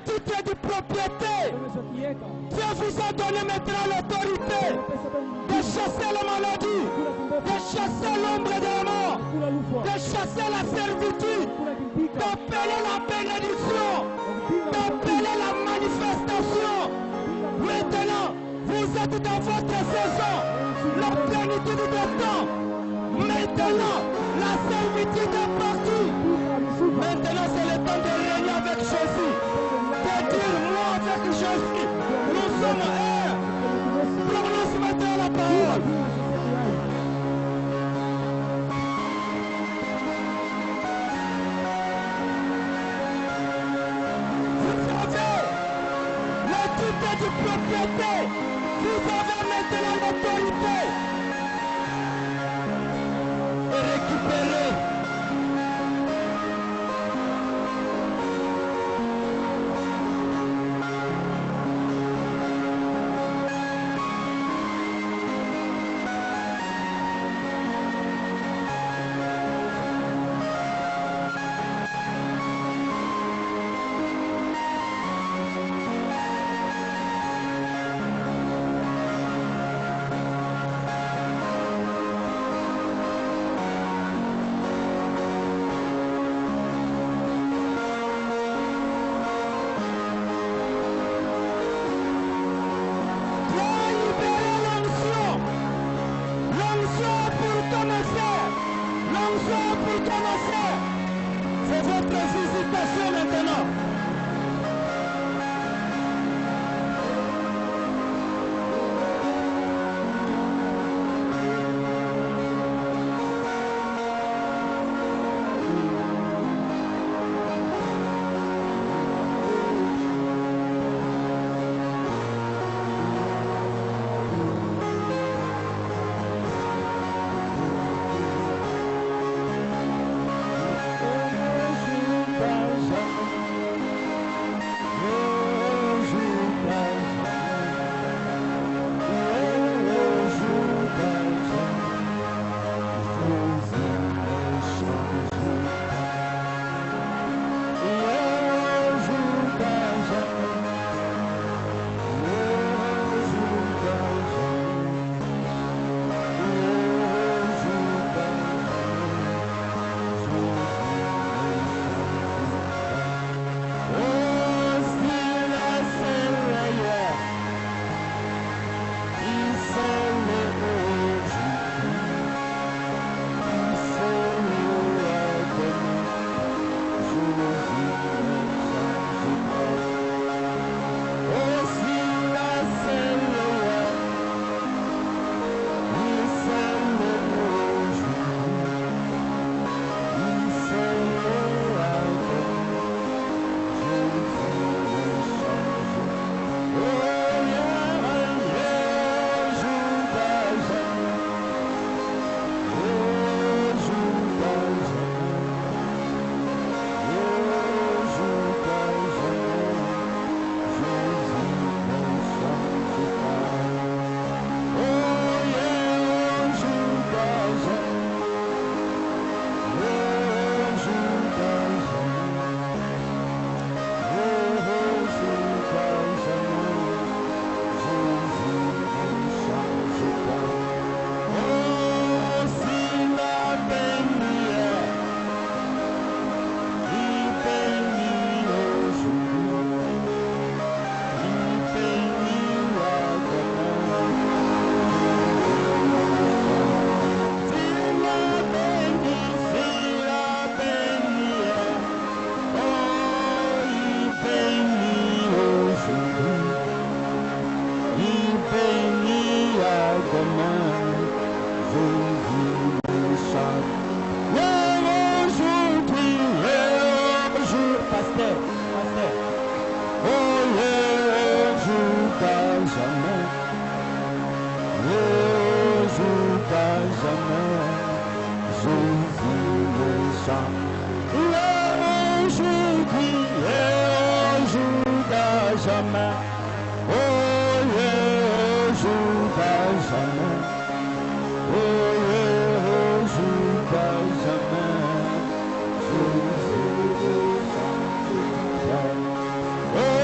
titre de propriété. Dieu vous a donné maintenant l'autorité de chasser la maladie, de chasser l'ombre de la mort, de chasser la servitude, d'appeler la bénédiction, d'appeler la manifestation. Maintenant, vous êtes dans votre saison, la plénitude du temps. Maintenant, la servitude est partie. Maintenant, c'est le temps de régner avec Jésus. De dire moi avec Jésus, nous sommes un. Prononce maintenant la parole. Vous avez le titre de propriété. Vous avez maintenant l'autorité. Et récupérer. C'est votre visitation maintenant. Oh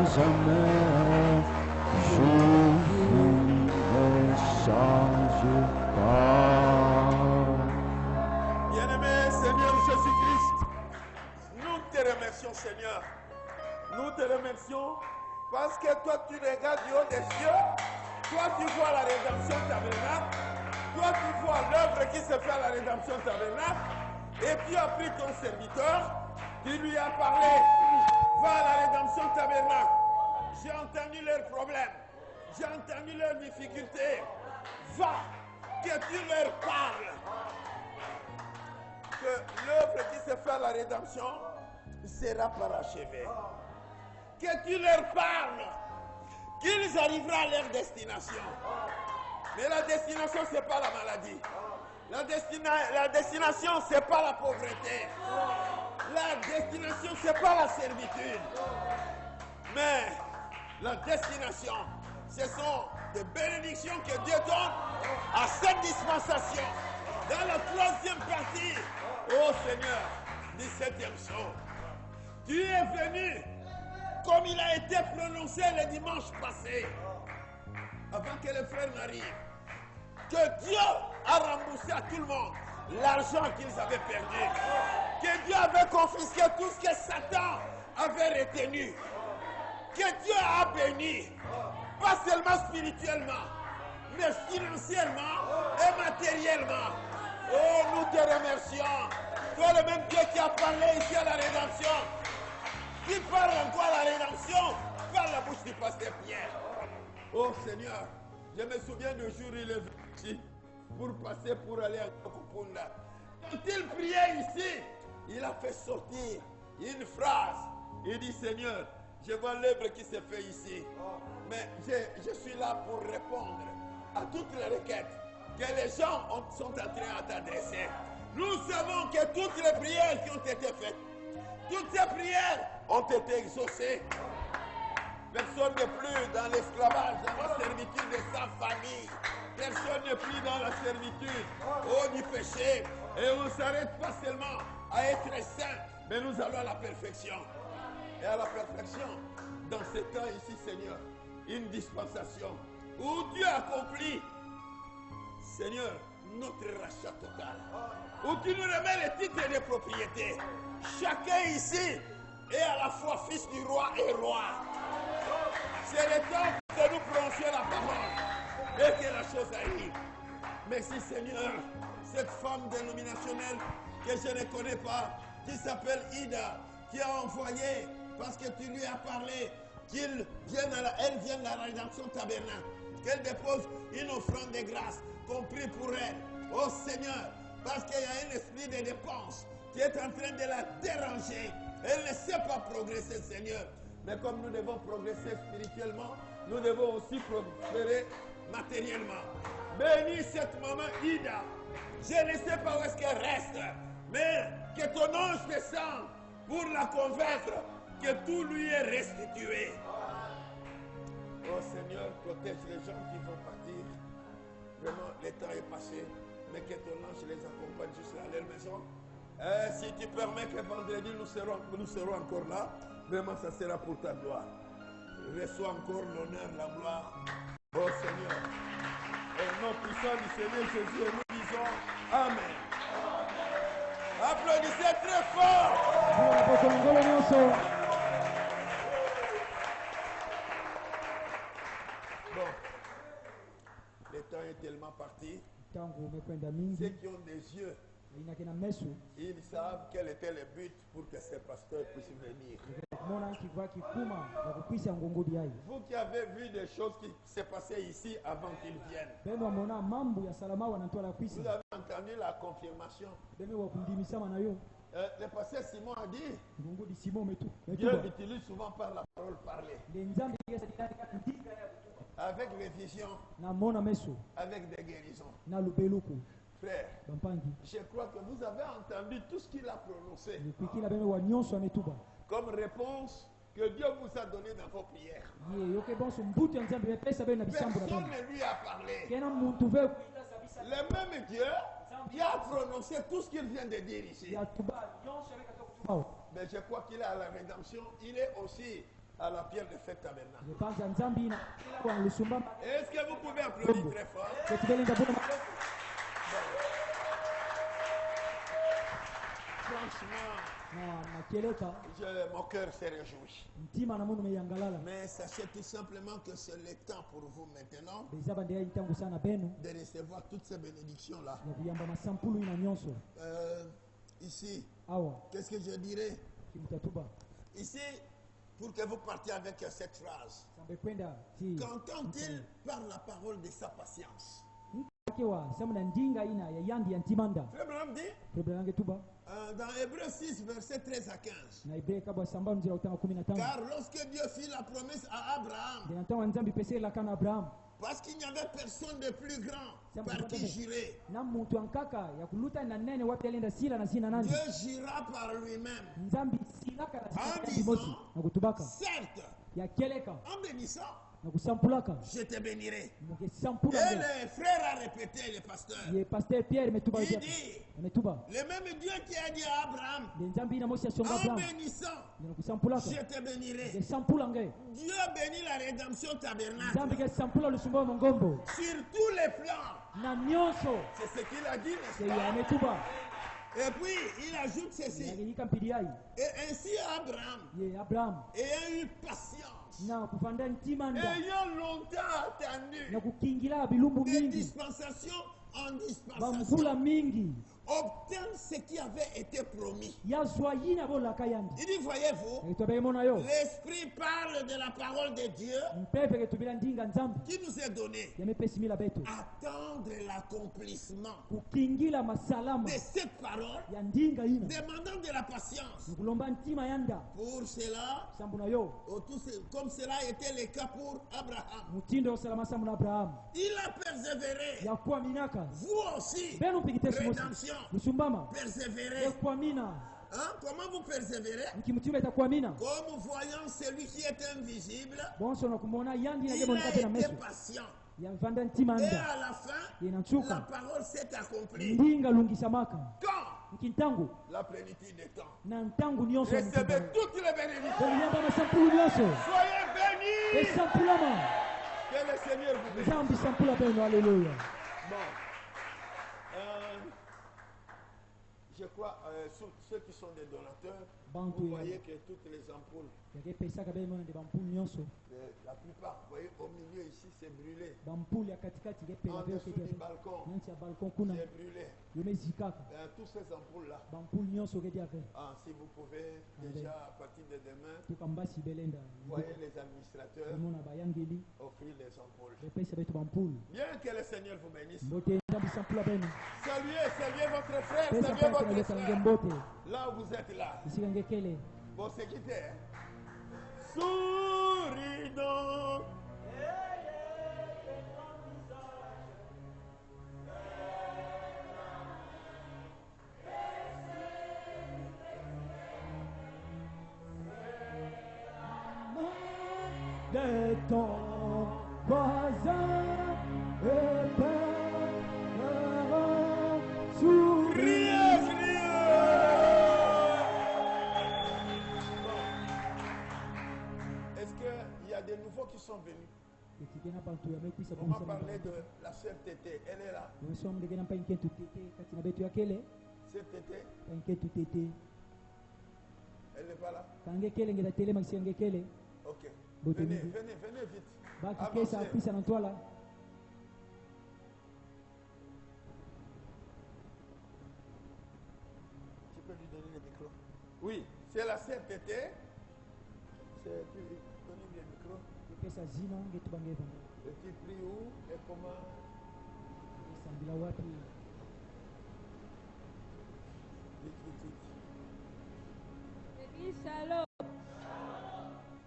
jamais. Jésus ne change pas. Bien-aimé Seigneur Jésus-Christ, nous te remercions Seigneur. Nous te remercions parce que toi tu regardes du haut des cieux, toi tu vois la rédemption tabernacle, toi tu vois l'œuvre qui se fait à la rédemption tabernacle, et tu as pris ton serviteur, tu lui as parlé, va à la rédemption tabernacle. J'ai entendu leurs problèmes, j'ai entendu leurs difficultés, va, que tu leur parles. Que l'œuvre qui se fait à la rédemption sera parachevée. Que tu leur parles, qu'ils arriveront à leur destination. Mais la destination, ce n'est pas la maladie. La destination, ce n'est pas la pauvreté. La destination, ce n'est pas la servitude. Mais la destination, ce sont des bénédictions que Dieu donne à cette dispensation. Dans la troisième partie, ô Seigneur, du 7e psaume, tu es venu comme il a été prononcé le dimanche passé, avant que les frères n'arrivent, que Dieu a remboursé à tout le monde l'argent qu'ils avaient perdu, que Dieu avait confisqué tout ce que Satan avait retenu, que Dieu a béni, pas seulement spirituellement, mais financièrement et matériellement. Oh, nous te remercions. Toi, le même Dieu qui a parlé ici à la rédemption, qui parle encore à la rédemption par la bouche du pasteur Pierre. Oh Seigneur, je me souviens du jour où il est venu ici pour passer pour aller à Kokupunda. Quand il priait ici, il a fait sortir une phrase. Il dit, Seigneur, je vois l'œuvre qui se fait ici, mais je suis là pour répondre à toutes les requêtes que les gens sont en train de t'adresser. Nous savons que toutes les prières qui ont été faites, toutes ces prières ont été exaucées. Personne n'est plus dans l'esclavage, dans la servitude de sa famille. Personne n'est plus dans la servitude du péché. Et on ne s'arrête pas seulement à être saint, mais nous allons à la perfection. Et à la perfection, dans ce temps ici, Seigneur, une dispensation où Dieu accomplit, Seigneur, notre rachat total. Où tu nous remets les titres de propriété. Chacun ici est à la fois fils du roi et roi. C'est le temps de nous prononcer la parole et que la chose arrive. Merci Seigneur, cette femme dénominationnelle que je ne connais pas, qui s'appelle Ida, qui a envoyé, parce que tu lui as parlé, qu'elle vienne à la rédemption tabernacle, qu'elle dépose une offrande de grâce, compris pour elle. Oh Seigneur, parce qu'il y a un esprit de dépense qui est en train de la déranger. Elle ne sait pas progresser, Seigneur. Mais comme nous devons progresser spirituellement, nous devons aussi prospérer matériellement. Bénis cette maman Ida. Je ne sais pas où est-ce qu'elle reste, mais que ton ange descende pour la convaincre que tout lui est restitué. Oh Seigneur, protège les gens qui vont partir. Vraiment, le temps est passé, mais que ton ange les accompagne jusqu'à leur maison. Si tu permets que vendredi nous serons encore là, vraiment ça sera pour ta gloire. Reçois encore l'honneur, la gloire. Oh Seigneur, au nom puissant du Seigneur Jésus, et nous disons Amen. Applaudissez très fort. Bon, le temps est tellement parti. Ceux qui ont des yeux, ils savent quel était le but pour que ces pasteurs puissent venir. Vous qui avez vu des choses qui s'est passées ici avant qu'ils viennent, vous avez entendu la confirmation. Le pasteur Simon a dit, Dieu utilise souvent par la parole parlée. Avec les visions, avec des guérisons. Frère, je crois que vous avez entendu tout ce qu'il a prononcé comme réponse que Dieu vous a donné dans vos prières. Personne ne lui a parlé. Le même Dieu qui a prononcé tout ce qu'il vient de dire ici. Mais je crois qu'il est à la rédemption, il est aussi à la pierre de fête tabernacle. Est-ce que vous pouvez applaudir très fort? Franchement, mon cœur s'est réjoui. Mais sachez tout simplement que c'est le temps pour vous maintenant de recevoir toutes ces bénédictions-là. Ici, qu'est-ce que je dirais? Ici, pour que vous partiez avec cette phrase. Qu'entend-il par la parole de sa patience? Dans Hébreux 6, verset 13 à 15. Car lorsque Dieu fit la promesse à Abraham, parce qu'il n'y avait personne de plus grand par qui jurer, Dieu jura par lui-même en disant, certes, en bénissant, je te bénirai. Et le frère a répété, le pasteur. Il dit, le même Dieu qui a dit à Abraham, en bénissant, je te bénirai. Dieu bénit la rédemption tabernacle sur tous les plans. C'est ce qu'il a dit, n'est-ce pas? Et puis, il ajoute ceci. Et ainsi Abraham, ayant eu patience, ayant longtemps attendu, de dispensation en dispensation, obtint ce qui avait été promis. Il dit, voyez-vous, l'Esprit parle de la parole de Dieu qui nous est donnée. Attendre l'accomplissement de cette parole, demandant de la patience. Pour cela, comme cela était le cas pour Abraham, il a persévéré. Vous aussi, rédemption. Persévérer. Hein? Comment vous persévérez? Comme voyant celui qui est invisible, il a été patient. Et à la fin, la parole s'est accomplie. Quand? La plénitude des temps. Recevez toutes les bénédictions. Soyez bénis. Que le Seigneur vous bénisse. Bon. Je crois, ceux qui sont des donateurs, vous voyez que toutes les ampoules, la plupart, vous voyez, au milieu ici, c'est brûlé. En dessous du balcon, c'est brûlé. Tous ces ampoules-là, si vous pouvez déjà, à partir de demain, voyez les administrateurs offrir les ampoules. Bien que le Seigneur vous bénisse. Saluez votre frère, saluez votre frère. Là où vous êtes là. Bon, c'est qui t'es? Souris donc. De ton voisin et père sourire. Est-ce qu'il y a des nouveaux qui sont venus? On m'a parlé de la sœur Tété, elle est là. Sœur Tété, elle n'est pas là? Ok. Venez vite. Avancez. Tu peux lui donner le micro? Oui, c'est la sœur Tété. Donnez-lui le micro. Le petit prix où et comment? Vite. Église Shalom.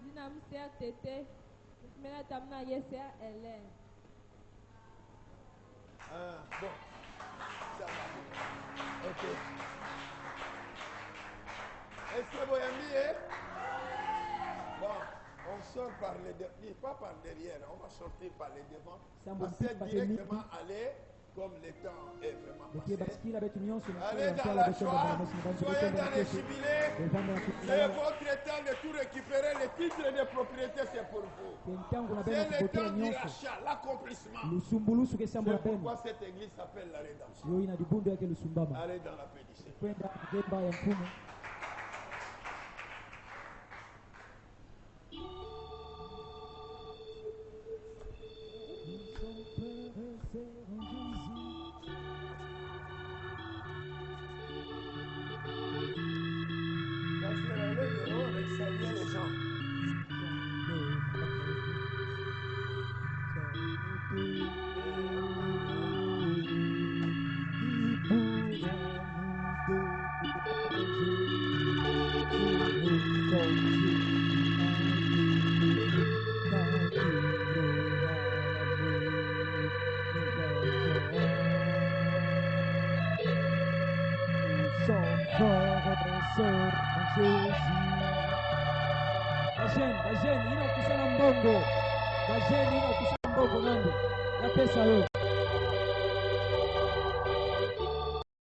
Dinamisia Tété. Mena tamna yesia Hélène. Bon. Ça va. Ok. Est-ce que vous aimez? Bon, on sort par les devant, pas par derrière, on va sortir par les devant. On sait directement aller comme le temps est vraiment Lekie passé. basikila betu nyonso na Allez dans la joie, soyez dans les jubilés. C'est votre temps de tout récupérer. Le titre de propriété, c'est pour vous. C'est le temps du rachat, l'accomplissement. lusumbulusu kesambula C'est penu pourquoi cette église s'appelle la rédemption. yo ina dibundo yake lusumbama Allez dans la paix du Seigneur. kwenda gemba ya mfumo. Pasteur, allez dehors et saluez les gens. Bajeni ina kusana mbongo. Bajeni ina kusana mbongo nando. Ya pesa yo.